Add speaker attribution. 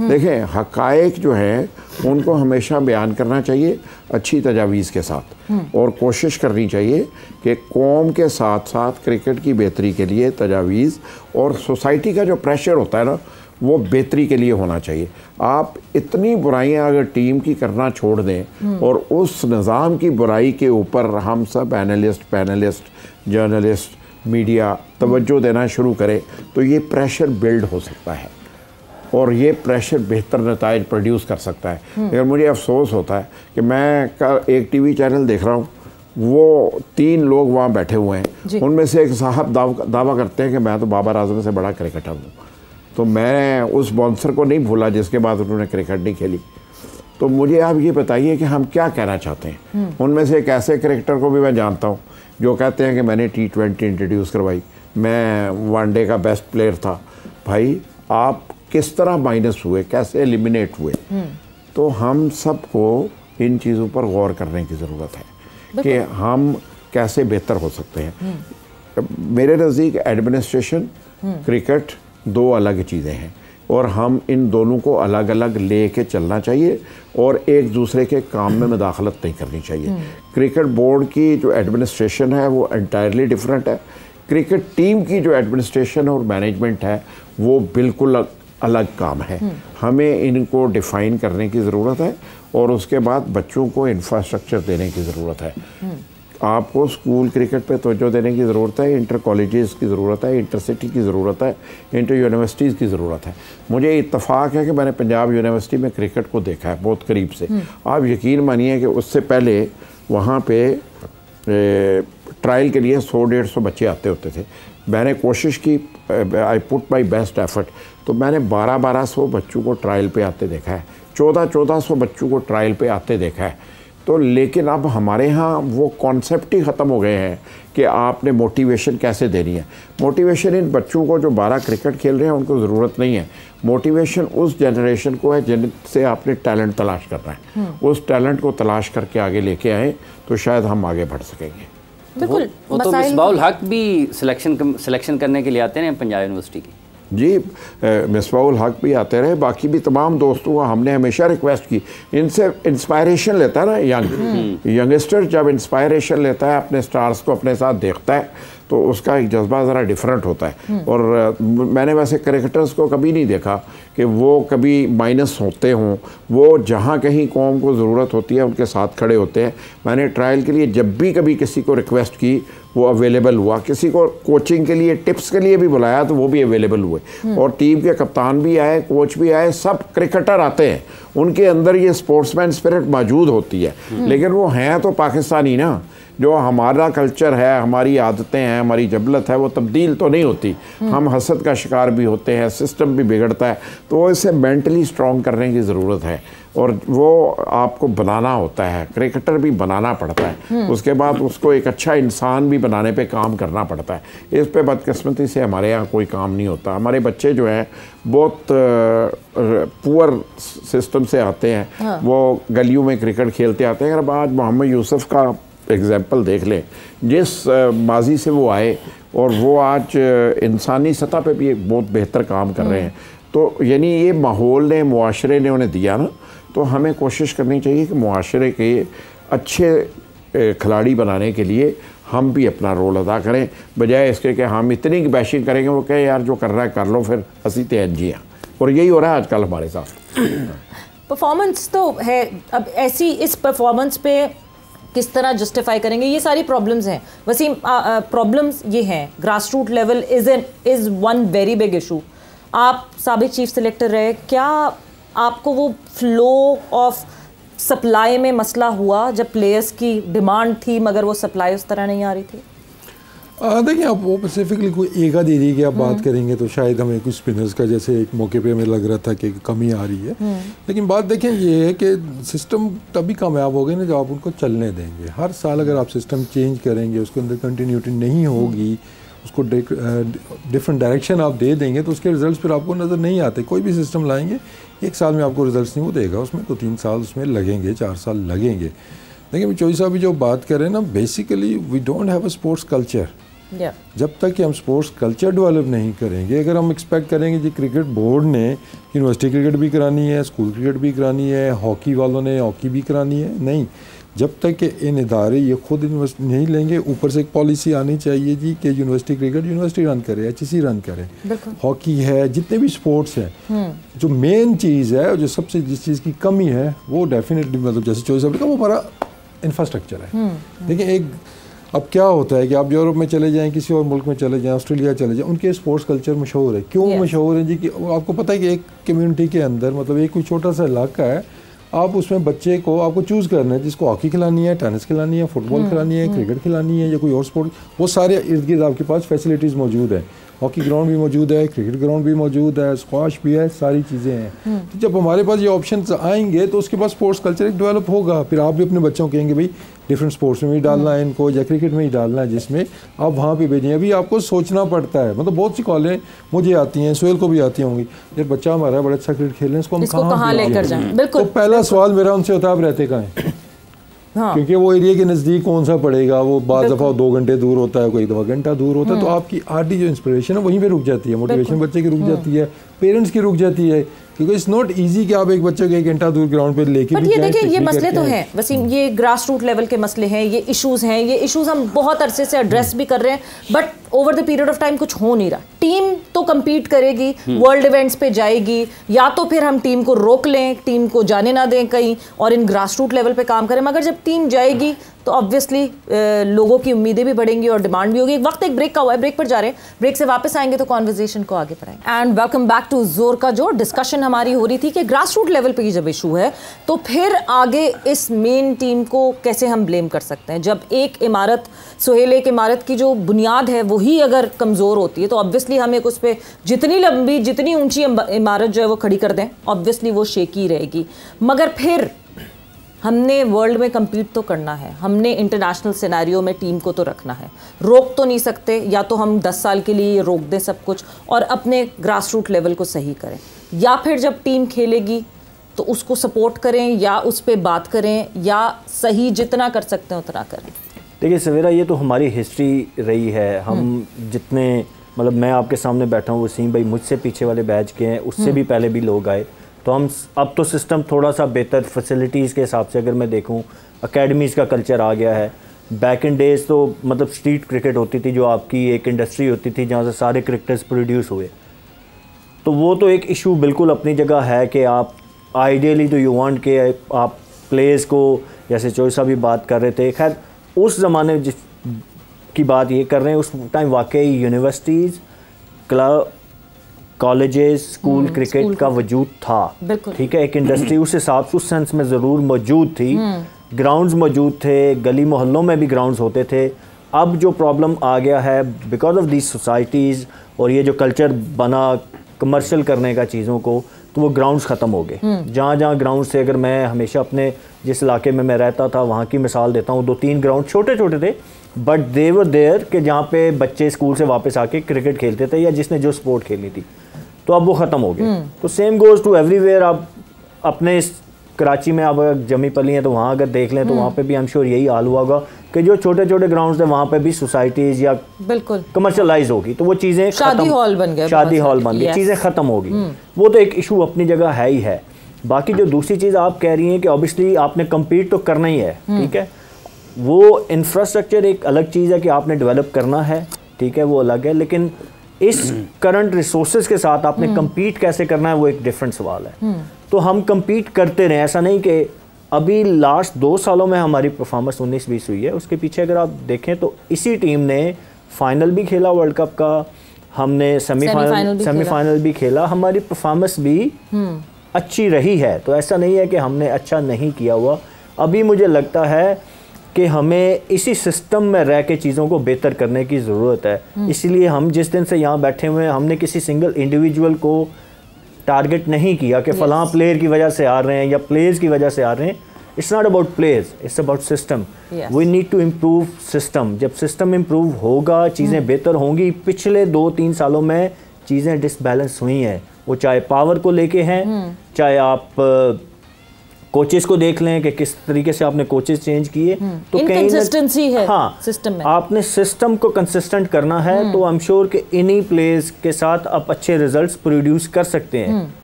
Speaker 1: देखें, हक़ाइक़ जो है उनको हमेशा बयान करना चाहिए अच्छी तजावीज़ के साथ, और कोशिश करनी चाहिए कि कौम के साथ साथ क्रिकेट की बेहतरी के लिए तजावीज़ और सोसाइटी का जो प्रेशर होता है ना, वो बेहतरी के लिए होना चाहिए। आप इतनी बुराइयां अगर टीम की करना छोड़ दें और उस निज़ाम की बुराई के ऊपर हम सब एनालिस्ट, पैनलिस्ट, जर्नलिस्ट, मीडिया तवज्जो देना शुरू करें, तो ये प्रेशर बिल्ड हो सकता है और ये प्रेशर बेहतर नताइज प्रोड्यूस कर सकता है। लेकिन मुझे अफसोस होता है कि मैं कल एक टीवी चैनल देख रहा हूँ, वो 3 लोग वहाँ बैठे हुए हैं, उनमें से एक साहब दावा करते हैं कि मैं तो बाबर आजम से बड़ा क्रिकेटर हूँ। तो मैं उस बाउंसर को नहीं भूला जिसके बाद उन्होंने क्रिकेट नहीं खेली। तो मुझे आप ये बताइए कि हम क्या कहना चाहते हैं। उनमें से एक ऐसे क्रिकेटर को भी मैं जानता हूँ जो कहते हैं कि मैंने T20 इंट्रोड्यूस करवाई, मैं वनडे का बेस्ट प्लेयर था। भाई, आप किस तरह माइनस हुए, कैसे एलिमिनेट हुए? तो हम सबको इन चीज़ों पर गौर करने की ज़रूरत है कि हम कैसे बेहतर हो सकते हैं। मेरे नज़दीक एडमिनिस्ट्रेशन, क्रिकेट 2 अलग चीज़ें हैं और हम इन दोनों को अलग अलग ले के चलना चाहिए और एक दूसरे के काम में मुदाखलत नहीं करनी चाहिए। क्रिकेट बोर्ड की जो एडमिनिस्ट्रेशन है वो एंटायरली डिफरेंट है, क्रिकेट टीम की जो एडमिनिस्ट्रेशन और मैनेजमेंट है वो बिल्कुल अलग काम है। हमें इनको डिफ़ाइन करने की ज़रूरत है और उसके बाद बच्चों को इंफ्रास्ट्रक्चर देने की ज़रूरत है। आपको स्कूल क्रिकेट पे तवज्जो देने की ज़रूरत है, इंटर कॉलेजेस की ज़रूरत है, इंटर सिटी की ज़रूरत है, इंटर यूनिवर्सिटीज़ की ज़रूरत है। मुझे इत्तफ़ाक़ है कि मैंने पंजाब यूनिवर्सिटी में क्रिकेट को देखा है बहुत करीब से। आप यकीन मानिए कि उससे पहले वहाँ पे ट्रायल के लिए 100-150 बच्चे आते होते थे। मैंने कोशिश की, I put my best effort, तो मैंने 1200 बच्चों को ट्रायल पे आते देखा है, 1400 बच्चों को ट्रायल पे आते देखा है। तो लेकिन अब हमारे यहाँ वो कॉन्सेप्ट ही ख़त्म हो गए हैं कि आपने मोटिवेशन कैसे देनी है। मोटिवेशन इन बच्चों को जो 12 क्रिकेट खेल रहे हैं उनको ज़रूरत नहीं है। मोटिवेशन उस जनरेशन को है जिनसे आपने टैलेंट तलाश करना है। उस टैलेंट को तलाश करके आगे लेके आए तो शायद हम आगे बढ़ सकेंगे।
Speaker 2: बिल्कुल।
Speaker 3: वो तो मिसबाउल हक भी सिलेक्शन करने के लिए आते हैं पंजाब यूनिवर्सिटी की।
Speaker 1: जी, मिसबाउल हक भी आते रहे, बाकी भी तमाम दोस्तों को हमने हमेशा रिक्वेस्ट की, इनसे इंस्पायरेशन लेता है ना यंगस्टर, जब इंस्पायरेशन लेता है, अपने स्टार्स को अपने साथ देखता है तो उसका एक जज्बा ज़रा डिफरेंट होता है। और मैंने वैसे क्रिकेटर्स को कभी नहीं देखा कि वो कभी माइनस होते हों, वो जहाँ कहीं कौम को ज़रूरत होती है उनके साथ खड़े होते हैं। मैंने ट्रायल के लिए जब भी कभी किसी को रिक्वेस्ट की वो अवेलेबल हुआ, किसी को कोचिंग के लिए, टिप्स के लिए भी बुलाया तो वो भी अवेलेबल हुए, और टीम के कप्तान भी आए, कोच भी आए, सब क्रिकेटर आते हैं, उनके अंदर ये स्पोर्ट्समैन स्पिरिट मौजूद होती है। लेकिन वो हैं तो पाकिस्तानी ना, जो हमारा कल्चर है, हमारी आदतें हैं, हमारी जबलत है, वो तब्दील तो नहीं होती। हम हसद का शिकार भी होते हैं, सिस्टम भी बिगड़ता है, तो इसे मेंटली स्ट्रॉन्ग करने की ज़रूरत है और वो आपको बनाना होता है। क्रिकेटर भी बनाना पड़ता है, उसके बाद उसको एक अच्छा इंसान भी बनाने पे काम करना पड़ता है। इस पे बदकिस्मती से हमारे यहाँ कोई काम नहीं होता। हमारे बच्चे जो हैं बहुत पुअर सिस्टम से आते हैं, वो गलियों में क्रिकेट खेलते आते हैं। अगर आज मोहम्मद यूसुफ का एग्जाम्पल देख लें, जिस माजी से वो आए और वो आज इंसानी सतह पे भी एक बहुत बेहतर काम कर रहे हैं, तो यानी ये माहौल ने, मुआशरे ने उन्हें दिया ना, तो हमें कोशिश करनी चाहिए कि मुआशरे के अच्छे खिलाड़ी बनाने के लिए हम भी अपना रोल अदा करें, बजाय इसके कि हम इतनी बैशिंग करेंगे वो कहे यार जो कर रहा है कर लो, फिर हंसी तेजी हैं। और यही हो रहा है आजकल हमारे साथ।
Speaker 2: परफॉर्मेंस तो है, अब ऐसी इस परफॉर्मेंस पे किस तरह जस्टिफाई करेंगे, ये सारी प्रॉब्लम्स हैं वसीम। प्रॉब्लम्स ये हैं, grass root level is one very big issue. आप साबिक चीफ सेलेक्टर रहे, क्या आपको वो फ्लो ऑफ सप्लाई में मसला हुआ जब प्लेयर्स की डिमांड थी मगर वो सप्लाई उस तरह नहीं आ रही थी?
Speaker 4: देखिए, आप वो स्पेसिफिकली कोई एक आध एरिया की आप बात करेंगे तो शायद हमें कुछ स्पिनर्स का जैसे एक मौके पे हमें लग रहा था कि कमी आ रही है, लेकिन बात देखें ये है कि सिस्टम तभी कामयाब हो गए ना जब आप उनको चलने देंगे। हर साल अगर आप सिस्टम चेंज करेंगे, उसके अंदर कंटिन्यूटी नहीं होगी, उसको डिफरेंट डायरेक्शन आप दे देंगे तो उसके रिजल्ट्स फिर आपको नज़र नहीं आते। कोई भी सिस्टम लाएंगे, एक साल में आपको रिजल्ट्स नहीं वो देगा, उसमें तो 3 साल उसमें लगेंगे, 4 साल लगेंगे। देखिए चौधरी साहब भी जो बात कर रहे हैं ना, basically we don't have a sports culture. जब तक कि हम स्पोर्ट्स कल्चर डेवलप नहीं करेंगे, अगर हम एक्सपेक्ट करेंगे कि क्रिकेट बोर्ड ने यूनिवर्सिटी क्रिकेट भी करानी है, स्कूल क्रिकेट भी करानी है, हॉकी वालों ने हॉकी भी करानी है, नहीं, जब तक कि इन इदारे ये खुद इन्वेस्ट नहीं लेंगे, ऊपर से एक पॉलिसी आनी चाहिए जी कि यूनिवर्सिटी क्रिकेट यूनिवर्सिटी रन करे, HEC रन करे, हॉकी है, जितने भी स्पोर्ट्स हैं, जो मेन चीज़ है, जो सबसे जिस चीज़ की कमी है वो डेफिनेटली मतलब जैसे चॉइस का वो हमारा इंफ्रास्ट्रक्चर है। देखिए एक अब क्या होता है कि आप यूरोप में चले जाएं, किसी और मुल्क में चले जाएं, ऑस्ट्रेलिया चले जाएं, उनके स्पोर्ट्स कल्चर मशहूर है। क्यों मशहूर है जी? कि आपको पता है कि एक कम्युनिटी के अंदर मतलब एक कोई छोटा सा इलाका है, आप उसमें बच्चे को आपको चूज़ करना है जिसको हॉकी खिलानी है, टेनिस खिलानी है, फुटबॉल खिलानी है, क्रिकेट खिलानी है या कोई और स्पोर्ट, वो सारे इर्द गिर्द आपके पास फैसिलिटीज़ मौजूद है। हॉकी ग्राउंड भी मौजूद है, क्रिकेट ग्राउंड भी मौजूद है, स्क्वाश भी है, सारी चीज़ें हैं। तो जब हमारे पास ये ऑप्शन आएंगे तो उसके बाद स्पोर्ट्स कल्चर एक डेवलप होगा। फिर आप भी अपने बच्चों को कहेंगे भाई डिफरेंट स्पोर्ट्स में भी डालना है इनको या क्रिकेट में ही डालना है, जिसमें आप वहाँ पे भेजें। अभी आपको सोचना पड़ता है, मतलब बहुत सी कॉलें मुझे आती हैं, सोहेल को भी आती होंगी, यार बच्चा हमारा बड़ा अच्छा क्रिकेट खेल रहे हैं, इसको हम कहाँ लेकर जाएं? बिल्कुल। तो पहला सवाल मेरा उनसे होता है आप रहते कहाँ हैं? हाँ। क्योंकि वो एरिया के नज़दीक कौन सा पड़ेगा, वो बाज़ दफ़ा 2 घंटे दूर होता है, कोई दफ़ा घंटा दूर होता है, तो आपकी आधी जो इंस्पिरेशन है वहीं पे रुक जाती है, मोटिवेशन बच्चे की रुक जाती है, पेरेंट्स की रुक जाती है, क्योंकि इट्स नॉट इजी कि आप एक बच्चे को 1 घंटा दूर ग्राउंड पे लेके भी
Speaker 2: ये देखिए ये मसले तो हैं वसीम, ये ग्रास रूट लेवल के मसले हैं, ये इश्यूज हैं, ये इश्यूज हम बहुत अरसे से एड्रेस भी कर रहे हैं, but over the period of time कुछ हो नहीं रहा। टीम तो compete करेगी, वर्ल्ड इवेंट्स पे जाएगी, या तो फिर हम टीम को रोक लें, टीम को जाने ना दें कहीं और इन ग्रास रूट लेवल पे काम करें, मगर जब टीम जाएगी तो ऑब्वियसली लोगों की उम्मीदें भी बढ़ेंगी और डिमांड भी होगी। वक्त एक ब्रेक का हुआ है, ब्रेक पर जा रहे हैं, ब्रेक से वापस आएंगे तो कॉन्वर्जेशन को आगे बढ़ाएंगे। एंड वेलकम बैक टू जोर का जोर। डिस्कशन हमारी हो रही थी कि ग्रास रूट लेवल पे ही जब इशू है तो फिर आगे इस मेन टीम को कैसे हम ब्लेम कर सकते हैं। जब एक इमारत सोहेल, एक इमारत की जो बुनियाद है वही अगर कमज़ोर होती है तो ऑब्वियसली हम एक उस पर जितनी लंबी जितनी ऊंची इमारत जो है वो खड़ी कर दें, ऑब्वियसली वो शेकी रहेगी। मगर फिर हमने वर्ल्ड में compete तो करना है, हमने इंटरनेशनल सिनेरियो में टीम को तो रखना है, रोक तो नहीं सकते। या तो हम 10 साल के लिए रोक दें सब कुछ और अपने ग्रास रूट लेवल को सही करें, या फिर जब टीम खेलेगी तो उसको सपोर्ट करें या उस पर बात करें या सही जितना कर सकते हैं उतना करें।
Speaker 5: देखिए सवेरा, ये तो हमारी हिस्ट्री रही है। हम जितने मतलब मैं आपके सामने बैठा हूँ, वसीम भाई मुझसे पीछे वाले बैच के हैं, उससे भी पहले भी लोग आए, तो हम अब तो सिस्टम थोड़ा सा बेहतर फैसिलिटीज़ के हिसाब से अगर मैं देखूं, एकेडमीज़ का कल्चर आ गया है। बैक इन डेज तो मतलब स्ट्रीट क्रिकेट होती थी, जो आपकी एक इंडस्ट्री होती थी जहाँ से सारे क्रिकेटर्स प्रोड्यूस हुए, तो वो तो एक इशू बिल्कुल अपनी जगह है कि आप आइडियली तो यू वांट के आप प्लेयर्स को, जैसे चोई साहब भी बात कर रहे थे, खैर उस ज़माने में जिस की बात ये कर रहे हैं, उस टाइम वाकई universities, club, colleges, school cricket का वजूद था, ठीक है, एक इंडस्ट्री उस हिसाब से उस सेंस में ज़रूर मौजूद थी, ग्राउंड्स मौजूद थे, गली मोहल्लों में भी ग्राउंड्स होते थे। अब जो प्रॉब्लम आ गया है बिकॉज ऑफ दीज सोसाइटीज़ और ये जो कल्चर बना कमर्शियल करने का चीज़ों को, तो वो ग्राउंड्स ख़त्म हो गए। जहाँ जहाँ ग्राउंड से, अगर मैं हमेशा अपने जिस इलाके में मैं रहता था वहाँ की मिसाल देता हूँ, 2-3 ग्राउंड छोटे छोटे थे, बट दे वर देयर कि जहाँ पे बच्चे स्कूल से वापस आके क्रिकेट खेलते थे या जिसने जो स्पोर्ट खेलनी थी, तो अब वो ख़त्म हो गए। तो सेम गोज़ टू एवरीवेयर। आप अपने कराची में आप अगर जमी पली हैं तो वहाँ अगर देख लें तो वहाँ पे भी आई एम श्योर यही हाल हुआ होगा कि जो छोटे छोटे ग्राउंड्स थे वहाँ पे भी सोसाइटीज़ या
Speaker 2: बिल्कुल
Speaker 5: कमर्शलाइज होगी, तो वो चीज़ें
Speaker 2: शादी हॉल बन गए,
Speaker 5: चीज़ें ख़त्म होगी। वो तो एक इशू अपनी जगह है ही है। बाकी जो दूसरी चीज़ आप कह रही हैं कि ऑब्वियसली आपने कम्पीट तो करना ही है, ठीक है, वो इंफ्रास्ट्रक्चर एक अलग चीज़ है कि आपने डेवलप करना है, ठीक है, वो अलग है, लेकिन इस करंट रिसोर्सेज के साथ आपने कम्पीट कैसे करना है वो एक डिफरेंट सवाल है। तो हम कम्पीट करते रहे, ऐसा नहीं कि अभी लास्ट 2 सालों में हमारी परफॉर्मेंस 19-20 हुई है, उसके पीछे अगर आप देखें तो इसी टीम ने फाइनल भी खेला वर्ल्ड कप का, हमने सेमीफाइनल भी खेला, हमारी परफॉर्मेंस भी अच्छी रही है। तो ऐसा नहीं है कि हमने अच्छा नहीं किया हुआ। अभी मुझे लगता है कि हमें इसी सिस्टम में रह के चीज़ों को बेहतर करने की ज़रूरत है। इसलिए हम जिस दिन से यहाँ बैठे हुए हैं, हमने किसी सिंगल इंडिविजुअल को टारगेट नहीं किया कि फ़लाँ प्लेयर की वजह से आ रहे हैं या प्लेयर्स की वजह से आ रहे हैं। It's not about players, it's about system. We need to improve system. जब सिस्टम इम्प्रूव होगा, चीज़ें बेहतर होंगी। पिछले 2-3 सालों में चीज़ें डिसबैलेंस हुई हैं, वो चाहे पावर को लेके हैं, चाहे आप कोचेस को देख लें कि किस तरीके से आपने कोचेस चेंज किए, तो
Speaker 2: इनकंसिस्टेंसी है सिस्टम में।
Speaker 5: आपने सिस्टम को कंसिस्टेंट करना है, तो आई एम श्योर कि इन्हीं प्लेयर्स के साथ आप अच्छे रिजल्ट्स प्रोड्यूस कर सकते हैं।